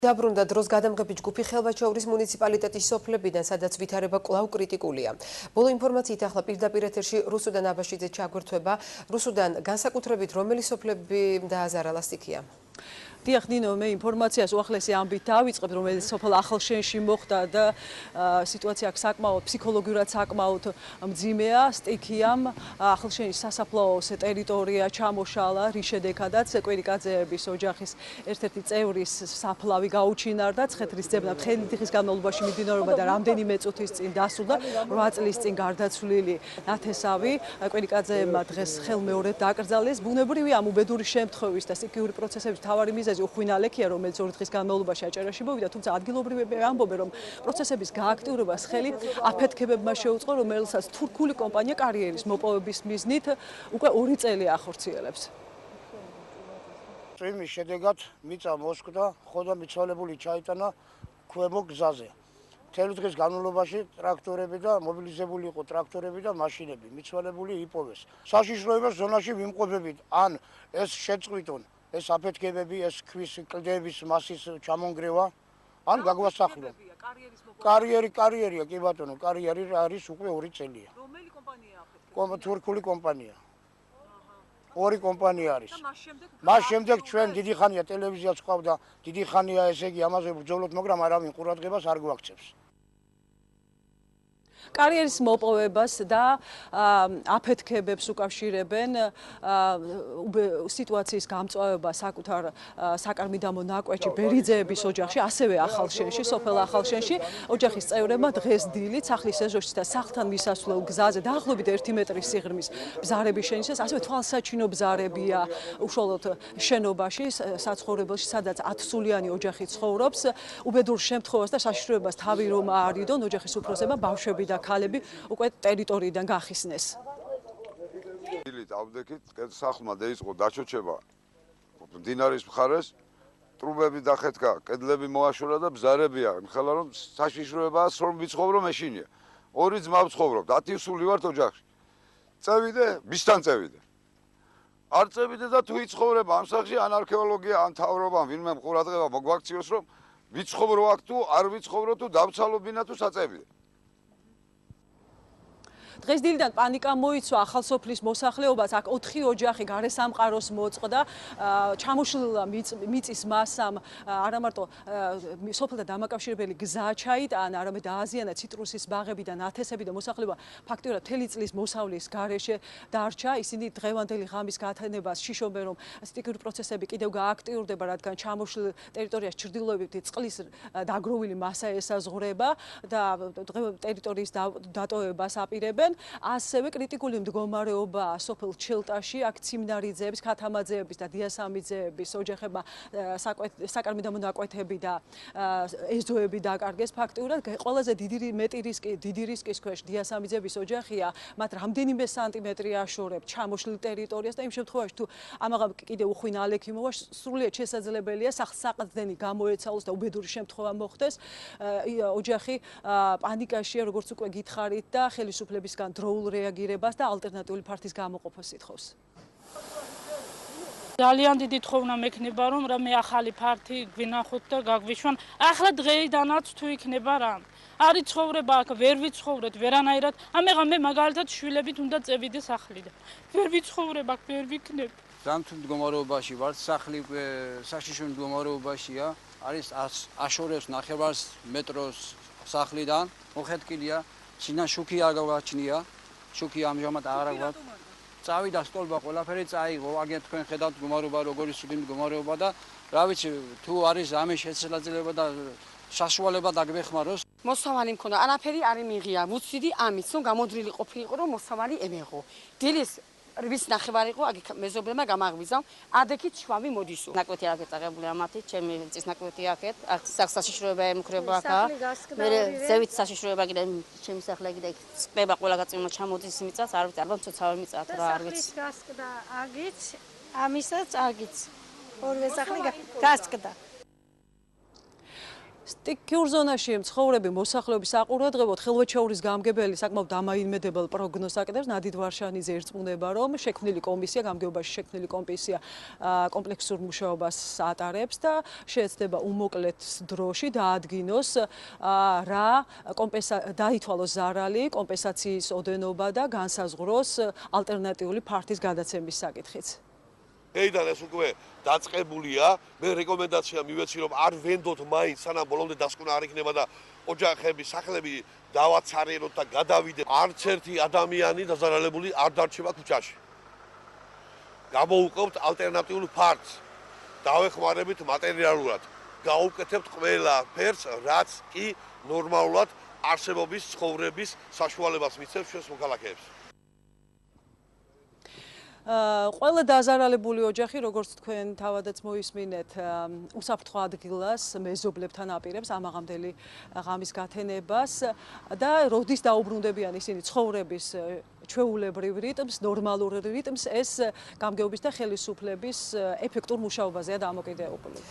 დაბრუნდა დროს გადამღები ჯგუფი ხელვაჩაურის მუნიციპალიტეტის სოფლებიდან, სადაც ვითარება კვლავ კრიტიკულია. ბოლო ინფორმაციით ახლა პირდაპირ ეთერში რუსუდან აბაშიძე ჩაგვერთვება. რუსუდან, განსაკუთრებით რომელი სოფლები დააზარა ლასტიქია? დიახ, ნინო, მე ინფორმაციას უახლესი ამბით დავიწყებ, რომელიც სოფელ ახალშენში მოხდა და სიტუაცია აქ საკმაოდ ფსიქოლოგიურად საკმაოდ მძიმეა. სტიქიამ ახალშენის სასაფლაოს ტერიტორია ჩამოშალა, რის შედეგადაც კვირიკაძეების ოჯახის ერთ-ერთი წევრის საფლავი გაუჩინარდა. ცხეთრის ძებნა მთელი დღის განმავლობაში მიმდინარეობდა და რამდენიმე წუთის წინ დასრულდა. 8 წლის წინ გარდაცვლილი ნათესავი კვირიკაძეებმა დღეს ხელმეორედ დაკრძალეს. ბუნებრივია ამ უბედური შემთხვევის და სტიქიური პროცესების მთავარი მიზეზი უხვინალექია, რომელიც 2 დღის განმავლობაში აჭარაში მოვიდა, თუმცა ადგილობრივები ამბობენ, რომ პროცესების გააქტიურებას ხელი აფეთქებებმა შეუწყო, რომელსაც თურქული კომპანია კარიერის მოპოვების მიზნით უკვე 2 წელი ახორციელებს. წვიმის შედეგად მიწა მოსკვდა, ხოდა მიცვალებული ჩაიტანა ქვემო გზაზე. მთელი დღის განმავლობაში ტრაქტორები და მობილიზებული იყო ტრაქტორები და მაშინები, მიცვალებული იპოვეს. საშიშროებას ზონაში ვიმყოფებით, ან ეს შეწყვიტონ ეს აფეთქებები, ეს ქვის კლდეების მასის ჩამონგრევა, ან გაგვასახლონ. კარიერია, კი ბატონო, კარიერი არის უკვე 2 წელია. რომელი კომპანია აფეთქება? თურქული კომპანია. 2 კომპანია არის. მას შემდეგ ჩვენ დიდი ხანია ტელევიზიაც ყავდა, დიდი ხანია ესე იგი ამაზე ბრძოლობთ, მაგრამ არავინ ყურადღებას არ გვაქცევს. კარიერის მოპოვებას და აფეთქებებს უკავშირებენ სიტუაციის გამწვავება საკუთარ საკარმიდამო ნაკვეთში ბერიძეების ოჯახში, ასევე ახალშენში, სოფელ ახალშენში. ოჯახის წევრებმა დღეს დილით სახლის ეზოში და სახლთან მისასვლელ გზაზე დაახლოებით 1 მეტრის სიღრმის ბზარები შენიშნეს, ასევე თვალსაჩინო ბზარებია უშუალოდ შენობაში, საცხოვრებელში, სადაც 10 სულიანი ოჯახი ცხოვრობს. უბედურ შემთხვევას და საშიშროებას თავი რომ არიდონ, ოჯახის უფროსებმა ბავშვები და ქალები უკვე ტერიტორიიდან გახისნეს. დილით ავდექით, სახლმა დაიწყო დაჩოჩება მდინარის მხარეს, ტრუბები დახეთქა, კედლები მოაშორა და ბზარებია. მხელა რომ საშიშროებაა, რომ ვიცხოვრო მეშინია. 2 ძმა ვცხოვრობთ, 10 სული ვართ ოჯახში. წევიდე, მისთან წევიდე. არ წევიდე და თუ იცხოვრება ამ სახლში, ან არქეოლოგია, ან თავრობა, ვინმე ყურადღება მოგვაქციოს, რომ ვიცხოვრო აქ თუ არ ვიცხოვრო თუ დავცალობინა თუ საწევიდე. დღეს დილიდან პანიკა მოიცვა ახალსოფლის მოსახლეობას. აქ 4 ოჯახი გარესამყაროს მოწყდა. ჩამოშლილა მიწის მასამ არამარტო სოფელთან დამაკავშირებელი გზა ჩაიტანა, არამედ დააზიანა ციტრუსის ბაღები და ნათესები და მოსახლეობა ფაქტიურად მთელი წლის მოსავლის გარეშე დარჩა. ისინი დღევანდელი ღამის გათენებას შიშობენ, რომ სტიქიური პროცესები კიდევ გააქტიურდება, რადგან ჩამოშლილ ტერიტორიას ჩრდილოეთით წყლის დაგროვილი მასა ესაზღვრება და ტერიტორიის დატოვებას აპირებენ. ასევე კრიტიკული მდგომარეობაა სოფელ ჩელტაში. აქ ციმნარიძეების, ქათამაძეების და დიასამიძეების ოჯახებმა საკარმიდამო ნაკვეთები და ეზოები დაკარგეს. ფაქტიურად ყველაზე დიდი რისკის ქვეშ დიასამიძეების ოჯახია. მათ რამდენიმე სანტიმეტრი აშორებ ჩამოშლილ ტერიტორიას და იმ შემთხვევაში თუ ამაღამ კიდევ უხვინალექი მოვა, სრულიად შესაძლებელია სახლსაყრდენი გამოეცალოს და უბედური შემთხვევა მოხდეს. ოჯახი პანიკაშია, როგორც უკვე გითხარით და ხელისუფლებისგან დროულ რეაგირებას და ალტერნატიული ფართის გამოყოფას ითხოვს. ძალიან დიდი თხოვნა მექნება, რომ რამე ახალი ფართი გვინახოთ და გაგვიშვან. ახლა დღეიდანაც თუ იქნება რა. არის ცხოვრება აქ, ვერ ვიცხოვრეთ ვერანაირად. ამეღა მე მაგალითად შვილებით უნდა წევიდე სახლიდან. ვერ ვიცხოვრებ აქ, ვერ ვიქნებ. ზამთრ მდგომარეობაში ვარ, სახლი საშიშრო მდგომარეობაშია. არის აშორებს 9 მეტროს სახლიდან. მოხეთკილია შინან შუქი არ გავაჩნია, შუქი ამჟამად აღარ აქვს. წავიდა სტოლბა, ყველაფერი წაიღო, აგენ თქვენ ხედავთ მდგომარეობა როგორი სული მდგომარეობა და რა ვიცი, თუ არის ამის შესაძლებლობა და საშუალება დაგвихმაროს. მოსავალი მქონდა, არაფერი არ მიიღია, ვუცდიდი ამის, რომ გამოდრილი ყოფილიყო, რომ მოსავალი ემეღო. დილის 8 ნახევარი იყო, აქ მეზობლებმა გამაღვიძა, ადექით შვავი მოდისო. ნაკვეთი აქ წაღებული ამათი, ჩემი წის ნაკვეთი აქეთ, აქ საშიშროება ემუქრება აქა. მე ზევით საშიშროება კიდე ჩემი სახლი კიდე წება ყველა გაწმენდა ჩამოდის მიწას, არ ვიცი, ალბათ ცოცავი მიწა თუ რა არ ვიცი. გასკდა აგიც, ამისაც აგიც. ორივე სახლი გასკდა. სტიქიურ ზონაში მცხოვრები მოსახლეობის საყურადღებოდ ხელვაჩაურის გამგებელი საკმაოდ დამაინმედებელ პროგნოზს აკეთებს. ნადირ ვარშანიძე ერწმუნება, რომ შექმნილი კომისია, გამგეობაში შექმნილი კომისია კომპლექსურ მუშაობას ატარებს და შეეცდება უმოკლედ დროში დაადგინოს რა დაითვალოს ზარალი, კომპენსაციის ოდენობა და განსაზღვროს ალტერნატიული ფართის გადაცემის საკითხიც. ეიდან ეს უკვე დაწყებულია. მე რეკომენდაცია მივეცი, რომ არ ვენდოთ მაინც, სანამ ბოლომდე დასკვნა არ იქნება და ოჯახები, სახლები დავაცარიეროთ და გადავიდეთ. არც ერთი ადამიანი დაზარალებული არ დარჩება ქუჩაში. გამოვუყევთ ალტერნატიულ ფართს. დავეხმარებით მატერიალურად. გაუკეთებთ ყველა ფერს, რაც კი ნორმალურად არსებობის ცხოვრების საშუალებას მისცემს ჩვენს მოქალაქეებს. ყველა დაზარალებული ოჯახი, როგორც თქვენ თავადაც მოისმინეთ, უსაფრთხო ადგილას მეზობლებთან აპირებს ამაღამდელი ღამის გათენებას და როდის დაუბრუნდებიან ისინი ცხოვრების ჩვეულებრივ რიტმს, ნორმალურ რიტმს, ეს გამგეობის და ხელისუფლების ეფექტურ მუშაობაზეა დამოკიდებული.